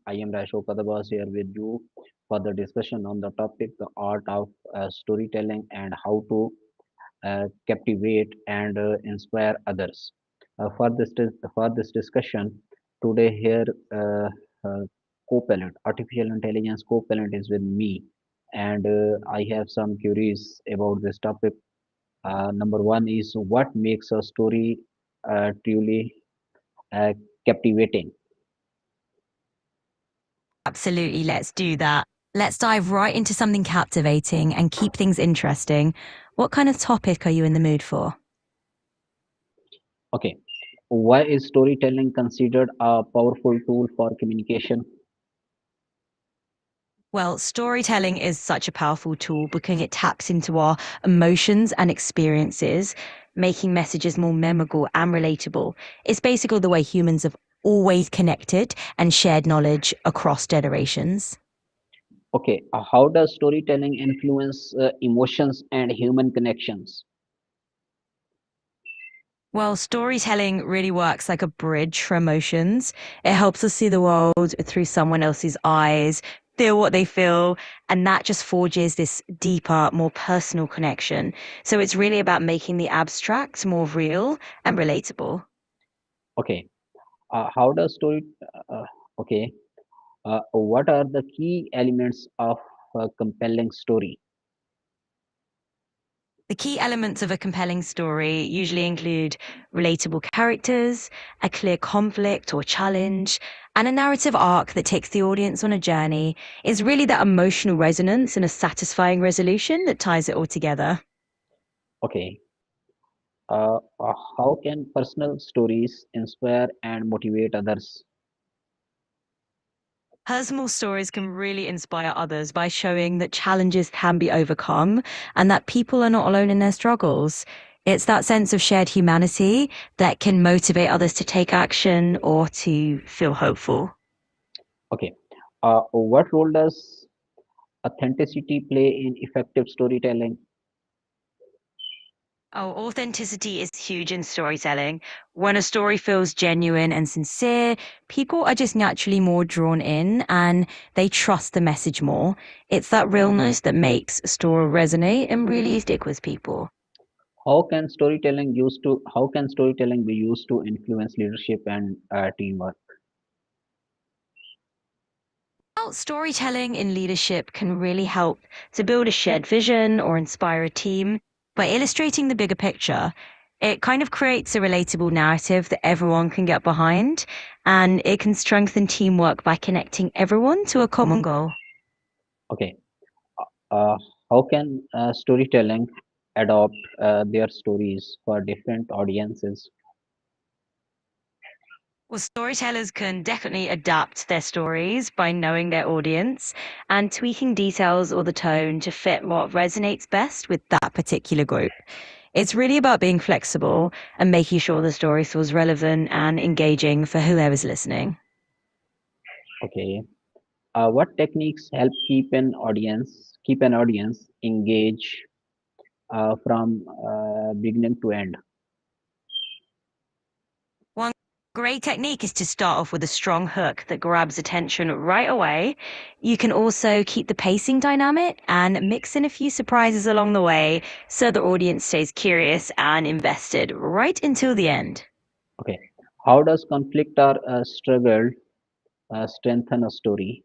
I am Rasho Kadabas here with you for the discussion on the topic the art of storytelling and how to captivate and inspire others. For this discussion, today here uh, Copilot, artificial intelligence Copilot is with me, and I have some queries about this topic. Number one is what makes a story truly uh, captivating? Absolutely, let's do that. Let's dive right into something captivating and keep things interesting. What kind of topic are you in the mood for? Okay, why is storytelling considered a powerful tool for communication? Well, storytelling is such a powerful tool because it taps into our emotions and experiences, making messages more memorable and relatable. It's basically the way humans have always connected and shared knowledge across generations. Okay, how does storytelling influence emotions and human connections? Well, storytelling really works like a bridge for emotions. It helps us see the world through someone else's eyes, feel what they feel, and that just forges this deeper, more personal connection. So it's really about making the abstract more real and relatable. Okay, how does story? Uh, okay, what are the key elements of a compelling story? The key elements of a compelling story usually include relatable characters, a clear conflict or challenge, and a narrative arc that takes the audience on a journey. It's really that emotional resonance and a satisfying resolution that ties it all together. Okay, how can personal stories inspire and motivate others? Personal stories can really inspire others by showing that challenges can be overcome and that people are not alone in their struggles. It's that sense of shared humanity that can motivate others to take action or to feel hopeful. Okay, what role does authenticity play in effective storytelling? Oh, authenticity is huge in storytelling. When a story feels genuine and sincere, people are just naturally more drawn in and they trust the message more. It's that realness that makes a story resonate and really stick with people. How can storytelling be used to influence leadership and teamwork? Well, storytelling in leadership can really help to build a shared vision or inspire a team by illustrating the bigger picture. It kind of creates a relatable narrative that everyone can get behind, and it can strengthen teamwork by connecting everyone to a common goal. Okay, uh, how can storytelling adopt their stories for different audiences? Well, storytellers can definitely adapt their stories by knowing their audience and tweaking details or the tone to fit what resonates best with that particular group. It's really about being flexible and making sure the story feels relevant and engaging for whoever's listening. Okay, what techniques help keep an audience engaged from beginning to end? One great technique is to start off with a strong hook that grabs attention right away. You can also keep the pacing dynamic and mix in a few surprises along the way so the audience stays curious and invested right until the end. Okay, how does conflict or struggle strengthen a story?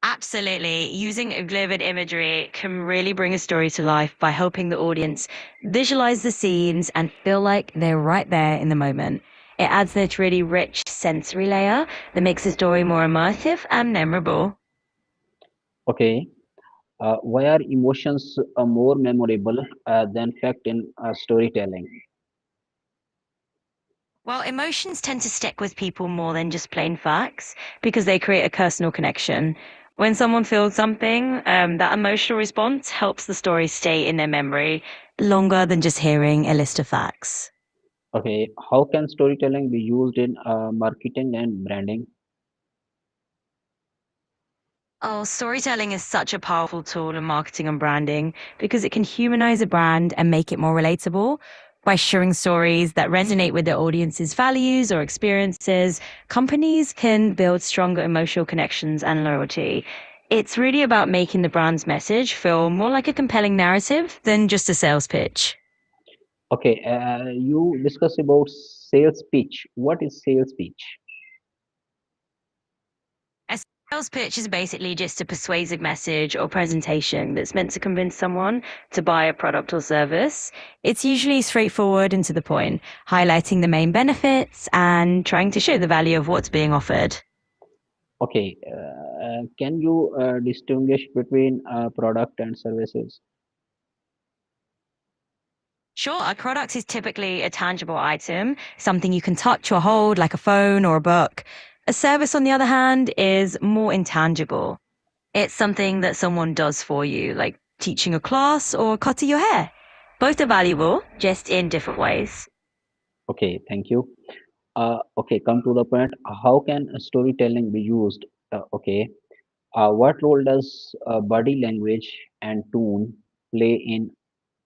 Absolutely. Using vivid imagery can really bring a story to life by helping the audience visualize the scenes and feel like they're right there in the moment. It adds this really rich sensory layer that makes the story more immersive and memorable. Okay, why are emotions more memorable than fact in storytelling? Well, emotions tend to stick with people more than just plain facts because they create a personal connection. When someone feels something, that emotional response helps the story stay in their memory longer than just hearing a list of facts. Okay, how can storytelling be used in marketing and branding? Oh, storytelling is such a powerful tool in marketing and branding because it can humanize a brand and make it more relatable. By sharing stories that resonate with their audience's values or experiences, companies can build stronger emotional connections and loyalty. It's really about making the brand's message feel more like a compelling narrative than just a sales pitch. Okay, you discuss about sales pitch. What is sales pitch? A sales pitch is basically just a persuasive message or presentation that's meant to convince someone to buy a product or service. It's usually straightforward and to the point, highlighting the main benefits and trying to show the value of what's being offered. Okay, can you distinguish between product and services? Sure, a product is typically a tangible item, something you can touch or hold, like a phone or a book. A service, on the other hand, is more intangible. It's something that someone does for you, like teaching a class or cutting your hair. Both are valuable, just in different ways. Okay, thank you. Okay, come to the point. How can storytelling be used? Okay, what role does body language and tone play in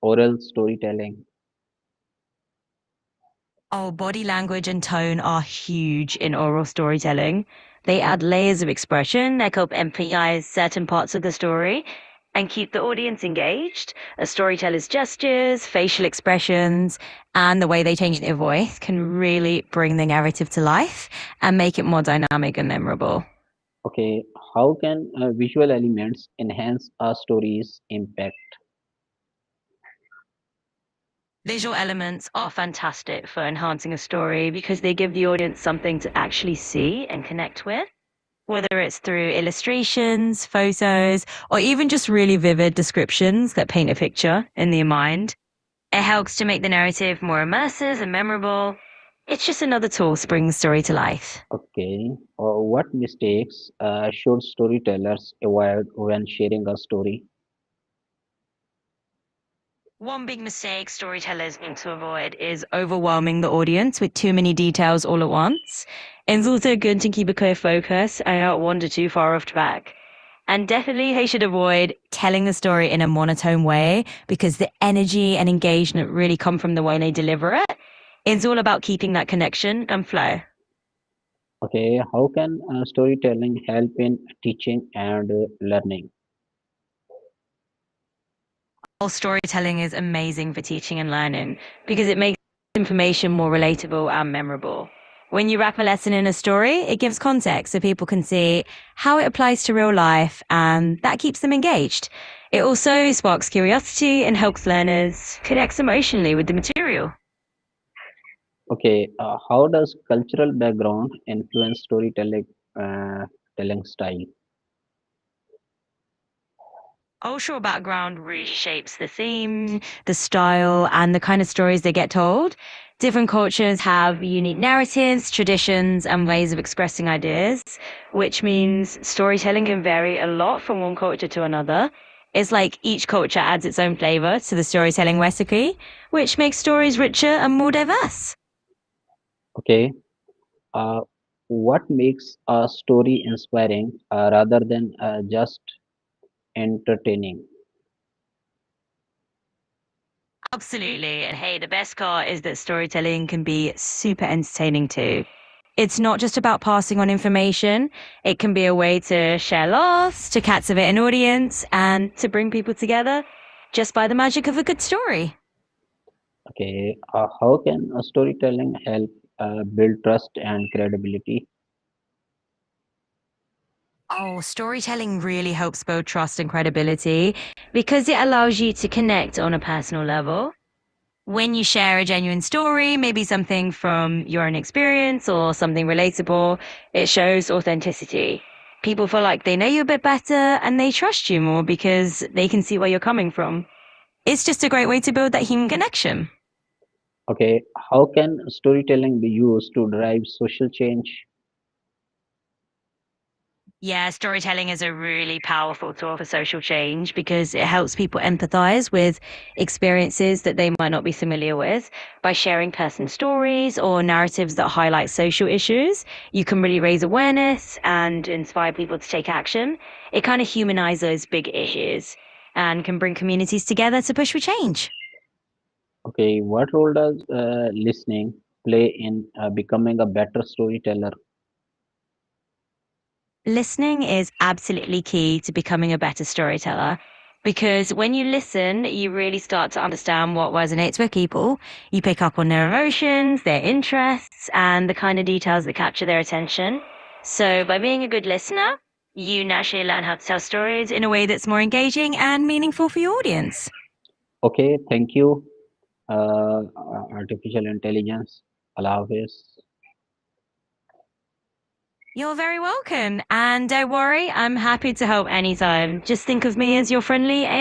oral storytelling? Oh, body language and tone are huge in oral storytelling. They add layers of expression that help emphasize certain parts of the story and keep the audience engaged. A storyteller's gestures, facial expressions, and the way they change their voice can really bring the narrative to life and make it more dynamic and memorable. Okay, how can visual elements enhance a story's impact? Visual elements are fantastic for enhancing a story because they give the audience something to actually see and connect with, whether it's through illustrations, photos, or even just really vivid descriptions that paint a picture in their mind. It helps to make the narrative more immersive and memorable. It's just another tool to bring the story to life. Okay, what mistakes should storytellers avoid when sharing a story? One big mistake storytellers need to avoid is overwhelming the audience with too many details all at once. It's also good to keep a clear focus and not wander too far off track. And definitely they should avoid telling the story in a monotone way because the energy and engagement really come from the way they deliver it. It's all about keeping that connection and flow. Okay, how can storytelling help in teaching and learning? All storytelling is amazing for teaching and learning because it makes information more relatable and memorable. When you wrap a lesson in a story, it gives context so people can see how it applies to real life, and that keeps them engaged. It also sparks curiosity and helps learners connect emotionally with the material. Okay, how does cultural background influence storytelling telling style? Cultural background really shapes the theme, the style, and the kind of stories they get told. Different cultures have unique narratives, traditions, and ways of expressing ideas, which means storytelling can vary a lot from one culture to another. It's like each culture adds its own flavor to the storytelling recipe, which makes stories richer and more diverse. Okay, uh, what makes a story inspiring rather than just entertaining? Absolutely. And hey, the best part is that storytelling can be super entertaining too. It's not just about passing on information. It can be a way to share laughs, to captivate an audience, and to bring people together just by the magic of a good story. Okay, how can storytelling help build trust and credibility? Oh, storytelling really helps build trust and credibility because it allows you to connect on a personal level. When you share a genuine story, maybe something from your own experience or something relatable, it shows authenticity. People feel like they know you a bit better and they trust you more because they can see where you're coming from. It's just a great way to build that human connection. Okay, how can storytelling be used to drive social change? Yeah, storytelling is a really powerful tool for social change because it helps people empathize with experiences that they might not be familiar with. By sharing personal stories or narratives that highlight social issues, you can really raise awareness and inspire people to take action. It kind of humanizes big issues and can bring communities together to push for change. Okay, what role does listening play in becoming a better storyteller? Listening is absolutely key to becoming a better storyteller because when you listen, you really start to understand what resonates with people. You pick up on their emotions, their interests, and the kind of details that capture their attention. So, by being a good listener, you naturally learn how to tell stories in a way that's more engaging and meaningful for your audience. Okay, thank you, artificial intelligence. Allah Hafiz. You're very welcome. And don't worry, I'm happy to help anytime. Just think of me as your friendly AI.